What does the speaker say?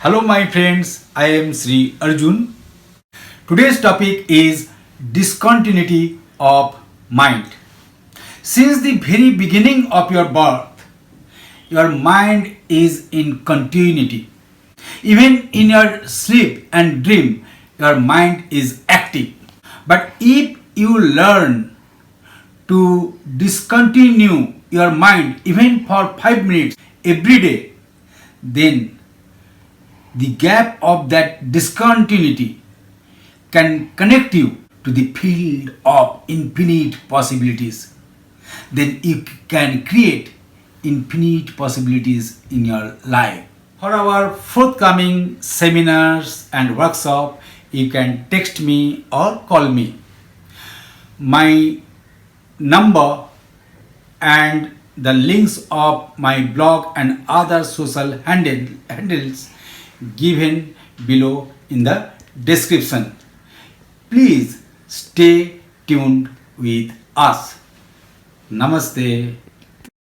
Hello my friends, I am Sri Arjun. Today's topic is discontinuity of mind. Since the very beginning of your birth, your mind is in continuity. Even in your sleep and dream, your mind is active. But if you learn to discontinue your mind even for 5 minutes every day, then the gap of that discontinuity can connect you to the field of infinite possibilities. Then you can create infinite possibilities in your life. For our forthcoming seminars and workshop, you can text me or call me. My number and the links of my blog and other social handles given below in the description. Please stay tuned with us. Namaste.